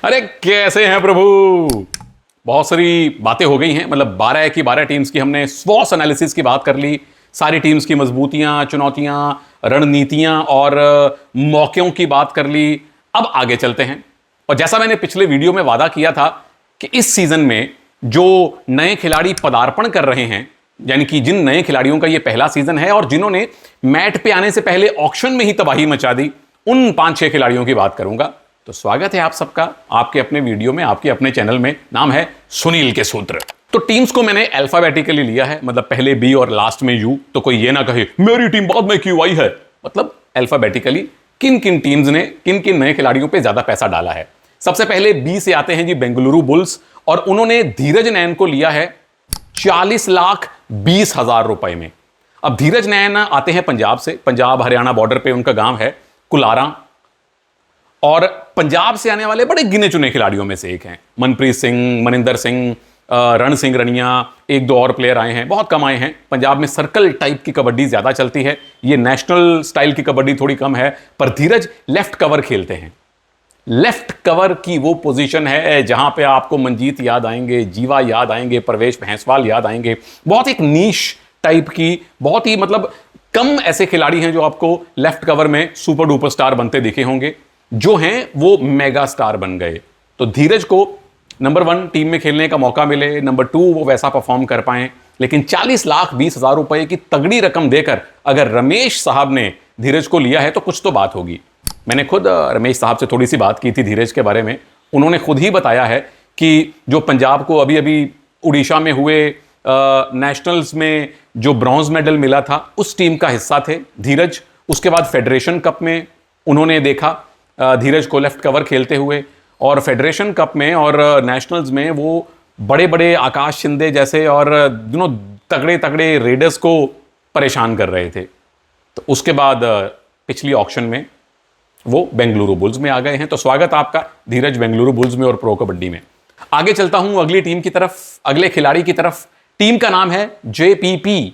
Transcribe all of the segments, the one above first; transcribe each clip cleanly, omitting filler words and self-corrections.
अरे कैसे हैं प्रभु। बहुत सारी बातें हो गई हैं, मतलब 12 की 12 टीम्स की हमने स्वॉट एनालिसिस की बात कर ली। सारी टीम्स की मजबूतियां, चुनौतियां, रणनीतियां और मौकों की बात कर ली। अब आगे चलते हैं। और जैसा मैंने पिछले वीडियो में वादा किया था कि इस सीजन में जो नए खिलाड़ी पदार्पण कर रहे हैं, यानी कि जिन नए खिलाड़ियों का यह पहला सीजन है और जिन्होंने मैट पे आने से पहले ऑक्शन में ही तबाही मचा दी, उन 5-6 खिलाड़ियों की बात करूंगा। तो स्वागत है आप सबका आपके अपने वीडियो में, आपके अपने चैनल में। नाम है सुनील के सूत्र। तो टीम्स को मैंने अल्फाबेटिकली लिया है, मतलब पहले बी और लास्ट में यू। तो कोई ये ना कहे मेरी टीम बाद में क्यों आई है, मतलब अल्फाबेटिकली किन किन टीम्स ने किन किन नए खिलाड़ियों पे ज्यादा पैसा डाला है। सबसे पहले बी से आते हैं जी बेंगलुरु बुल्स, और उन्होंने धीरज नैन को लिया है 40,20,000 रुपए में। अब धीरज नैन आते हैं पंजाब से, पंजाब हरियाणा बॉर्डर पे उनका गांव है कुलारा, और पंजाब से आने वाले बड़े गिने चुने खिलाड़ियों में से एक हैं। मनप्रीत सिंह, मनिंदर सिंह, रण सिंह रनिया, एक दो और प्लेयर आए हैं, बहुत कम आए हैं। पंजाब में सर्कल टाइप की कबड्डी ज्यादा चलती है, ये नेशनल स्टाइल की कबड्डी थोड़ी कम है। पर धीरज लेफ्ट कवर खेलते हैं। लेफ्ट कवर की वो पोजीशन है जहां पे आपको मंजीत याद आएंगे, जीवा याद आएंगे, प्रवेश भैंसवाल याद आएंगे। बहुत एक नीश टाइप की, बहुत ही मतलब कम ऐसे खिलाड़ी हैं जो आपको लेफ्ट कवर में सुपर डुपर स्टार बनते दिखे होंगे। जो हैं वो मेगा स्टार बन गए। तो धीरज को नंबर 1 टीम में खेलने का मौका मिले, नंबर 2 वो वैसा परफॉर्म कर पाए। लेकिन 40,20,000 रुपए की तगड़ी रकम देकर अगर रमेश साहब ने धीरज को लिया है तो कुछ तो बात होगी। मैंने खुद रमेश साहब से थोड़ी सी बात की थी धीरज के बारे में। उन्होंने खुद ही बताया है कि जो पंजाब को अभी अभी उड़ीसा में हुए नेशनल्स में जो ब्रॉन्ज मेडल मिला था, उस टीम का हिस्सा थे धीरज। उसके बाद फेडरेशन कप में उन्होंने देखा धीरज को लेफ्ट कवर खेलते हुए, और फेडरेशन कप में और नेशनल्स में वो बड़े बड़े आकाश शिंदे जैसे और तगड़े तगड़े रेडर्स को परेशान कर रहे थे। तो उसके बाद पिछली ऑक्शन में वो बेंगलुरु बुल्स में आ गए हैं। तो स्वागत आपका धीरज बेंगलुरु बुल्स में और प्रो कबड्डी में। आगे चलता हूं अगली टीम की तरफ, अगले खिलाड़ी की तरफ। टीम का नाम है JPP,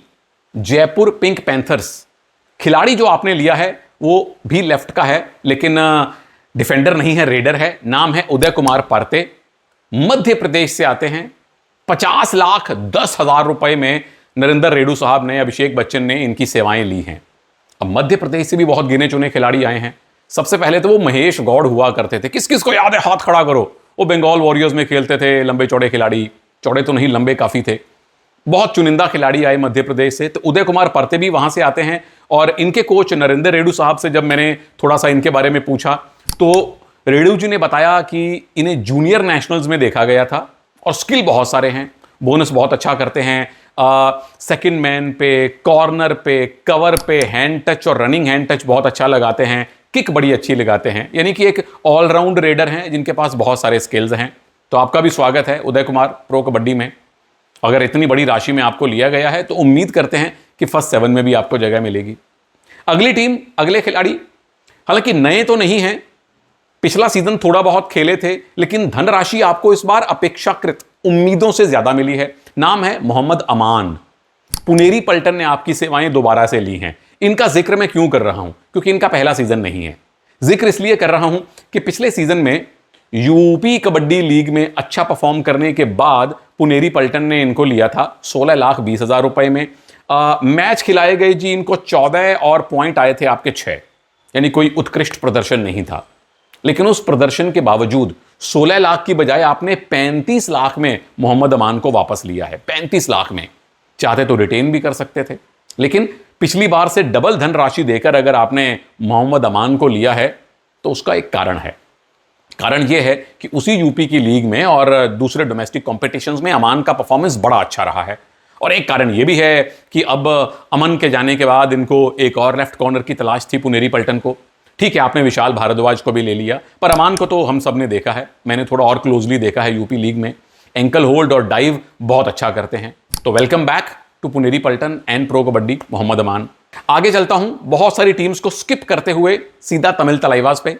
जयपुर पिंक पैंथर्स। खिलाड़ी जो आपने लिया है वो भी लेफ्ट का है, लेकिन डिफेंडर नहीं है, रेडर है। नाम है उदय कुमार पारते, मध्य प्रदेश से आते हैं। 50,10,000 रुपए में नरेंद्र रेड्डू साहब ने, अभिषेक बच्चन ने इनकी सेवाएं ली हैं। अब मध्य प्रदेश से भी बहुत गिने चुने खिलाड़ी आए हैं। सबसे पहले तो वो महेश गौड़ हुआ करते थे, किस किस को याद है हाथ खड़ा करो। वो बंगाल वॉरियर्स में खेलते थे, लंबे चौड़े खिलाड़ी, चौड़े तो नहीं लंबे काफी थे। बहुत चुनिंदा खिलाड़ी आए मध्य प्रदेश से। तो उदय कुमार परते भी वहां से आते हैं, और इनके कोच नरेंद्र रेड्डू साहब से जब मैंने थोड़ा सा इनके बारे में पूछा तो रेड्डू जी ने बताया कि इन्हें जूनियर नेशनल्स में देखा गया था और स्किल बहुत सारे हैं, बोनस बहुत अच्छा करते हैं, सेकंड मैन पे, कॉर्नर पे, कवर पे, हैंड टच और रनिंग हैंड टच बहुत अच्छा लगाते हैं, किक बड़ी अच्छी लगाते हैं। यानी कि एक ऑलराउंड रेडर हैं जिनके पास बहुत सारे स्किल्स हैं। तो आपका भी स्वागत है उदय कुमार प्रो कबड्डी में। अगर इतनी बड़ी राशि में आपको लिया गया है तो उम्मीद करते हैं कि फर्स्ट 7 में भी आपको जगह मिलेगी। अगली टीम, अगले खिलाड़ी हालांकि नए तो नहीं हैं, पिछला सीजन थोड़ा बहुत खेले थे, लेकिन धनराशि आपको इस बार अपेक्षाकृत उम्मीदों से ज्यादा मिली है। नाम है मोहम्मद अमान। पुनेरी पल्टन ने आपकी सेवाएं दोबारा से ली हैं। इनका जिक्र मैं क्यों कर रहा हूं, क्योंकि इनका पहला सीजन नहीं है। जिक्र इसलिए कर रहा हूं कि पिछले सीजन में यूपी कबड्डी लीग में अच्छा परफॉर्म करने के बाद पुनेरी पल्टन ने इनको लिया था 16,20,000 रुपए में। मैच खिलाए गए जी इनको 14 और पॉइंट आए थे आपके 6, यानी कोई उत्कृष्ट प्रदर्शन नहीं था। लेकिन उस प्रदर्शन के बावजूद 16 लाख की बजाय आपने 35 लाख में मोहम्मद अमान को वापस लिया है। 35 लाख में चाहते तो रिटेन भी कर सकते थे, लेकिन पिछली बार से डबल धनराशि देकर अगर आपने मोहम्मद अमान को लिया है तो उसका एक कारण है। कारण यह है कि उसी यूपी की लीग में और दूसरे डोमेस्टिक कॉम्पिटिशन्स में अमान का परफॉर्मेंस बड़ा अच्छा रहा है। और एक कारण यह भी है कि अब अमन के जाने के बाद इनको एक और लेफ्ट कॉर्नर की तलाश थी पुनेरी पल्टन को। ठीक है, आपने विशाल भारद्वाज को भी ले लिया, पर अमान को तो हम सब ने देखा है, मैंने थोड़ा और क्लोजली देखा है यूपी लीग में। एंकल होल्ड और डाइव बहुत अच्छा करते हैं। तो welcome back to Puneri Paltan and pro kabaddi Mohammad Aman. आगे चलता हूं, बहुत सारी टीम्स को स्किप करते हुए सीधा तमिल तलाइवास पे,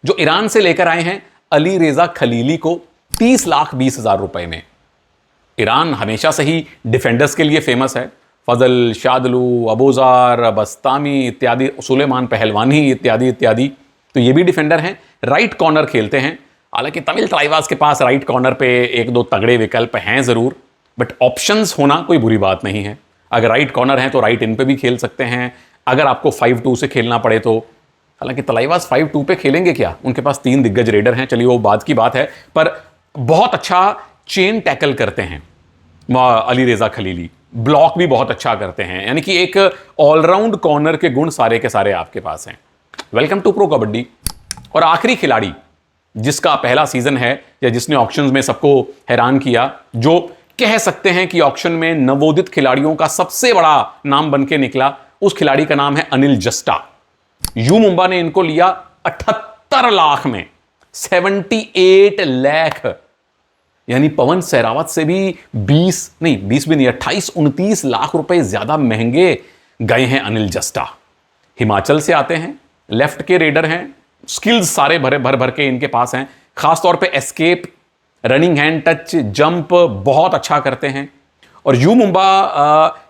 जो ईरान से लेकर आए हैं अली रेजा खलीली को 30,20,000 रुपए में। ईरान हमेशा से ही डिफेंडर्स के लिए फेमस है। फजल, शादलू, अबूजार, बस्तामी इत्यादि, सुलेमान पहलवानी इत्यादि इत्यादि। तो ये भी डिफेंडर हैं, राइट कॉर्नर खेलते हैं। हालांकि तमिल तलाईवास के पास राइट कॉर्नर पे एक दो तगड़े विकल्प हैं जरूर, बट ऑप्शंस होना कोई बुरी बात नहीं है। अगर राइट कॉर्नर है तो राइट इन पे भी खेल सकते हैं, अगर आपको 5-2 से खेलना पड़े तो। हालांकि तलाईवास 5-2 पे खेलेंगे क्या, उनके पास 3 दिग्गज रेडर हैं, चलिए वो बात की बात है, पर बहुत अच्छा चेन टैकल करते हैं अली रेजा खलीली, ब्लॉक भी बहुत अच्छा करते हैं, यानी कि एक ऑलराउंड कॉर्नर के गुण सारे के सारे आपके पास हैं। Welcome to pro Kabaddi. और आखिरी खिलाड़ी जिसका पहला सीजन है या जिसने ऑक्शंस में सबको हैरान किया, जो कह सकते हैं कि ऑक्शन में नवोदित खिलाड़ियों का सबसे बड़ा नाम बनके निकला, उस खिलाड़ी का नाम है अनिल जस्टा। यू मुंबा ने इनको लिया 78 लाख में, 78 लाख, यानी पवन सहरावत से भी 20 भी नहीं, 28-29 लाख रुपए ज्यादा महंगे गए हैं अनिल जस्टा। हिमाचल से आते हैं, लेफ्ट के रेडर हैं, स्किल्स सारे भर के इनके पास हैं, खासतौर पे escape, running hand, touch, jump बहुत अच्छा करते हैं। और यू मुंबा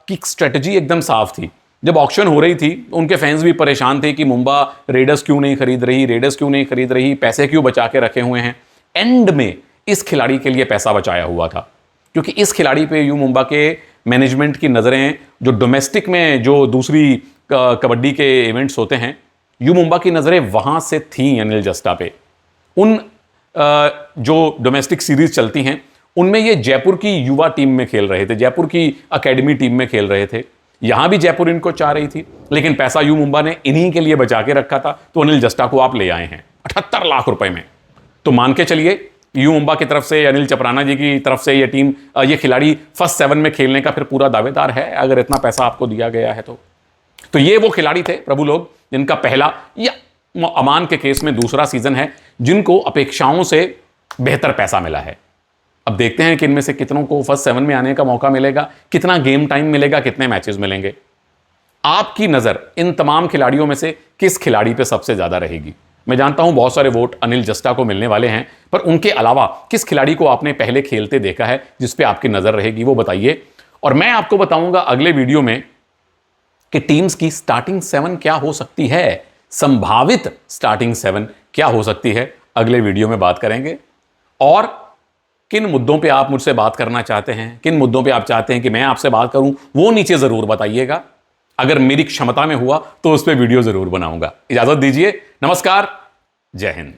की स्ट्रेटजी एकदम साफ थी। जब ऑक्शन हो रही थी उनके फैंस भी परेशान थे कि मुंबा रेडर्स क्यों नहीं खरीद रही, पैसे क्यों बचा के रखे हुए हैं। एंड में इस खिलाड़ी के लिए पैसा बचाया हुआ था, क्योंकि इस खिलाड़ी पे यू मुंबा के मैनेजमेंट की नज़रें, जो डोमेस्टिक में जो दूसरी कबड्डी के इवेंट्स होते हैं, यू मुंबा की नज़रें वहाँ से थीं अनिल जस्टा पे। उन जो डोमेस्टिक सीरीज चलती हैं उनमें ये जयपुर की युवा टीम में खेल रहे थे, जयपुर की अकेडमी टीम में खेल रहे थे। यहां भी जयपुर इनको चाह रही थी, लेकिन पैसा यू मुंबा ने इन्हीं के लिए बचा के रखा था, तो अनिल जस्टा को आप ले आए हैं 78 लाख रुपए में। तो मान के चलिए यू मुंबा की तरफ से, अनिल चपराना जी की तरफ से, ये टीम, ये खिलाड़ी फर्स्ट 7 में खेलने का फिर पूरा दावेदार है, अगर इतना पैसा आपको दिया गया है तो ये वो खिलाड़ी थे प्रभु लोग जिनका पहला या अमान के केस में दूसरा सीजन है, जिनको अपेक्षाओं से बेहतर पैसा मिला है। अब देखते हैं कि इनमें से कितनों को फर्स्ट 7 में आने का मौका मिलेगा, कितना गेम टाइम मिलेगा, कितने मैचेस मिलेंगे। आपकी नजर इन तमाम खिलाड़ियों में से किस खिलाड़ी पे सबसे ज्यादा रहेगी? मैं जानता हूं बहुत सारे वोट अनिल जस्टा को मिलने वाले हैं, पर उनके अलावा किस खिलाड़ी को आपने पहले खेलते देखा है जिस पे आपकी नजर रहेगी, वो बताइए। और मैं आपको बताऊंगा अगले वीडियो में कि टीम्स की स्टार्टिंग 7 क्या हो सकती है, संभावित स्टार्टिंग 7 क्या हो सकती है, अगले वीडियो में बात करेंगे। और किन मुद्दों पे आप मुझसे बात करना चाहते हैं, किन मुद्दों पे आप चाहते हैं कि मैं आपसे बात करूं, वो नीचे जरूर बताइएगा। अगर मेरी क्षमता में हुआ तो उस पर वीडियो जरूर बनाऊंगा। इजाजत दीजिए, नमस्कार, जय हिंद।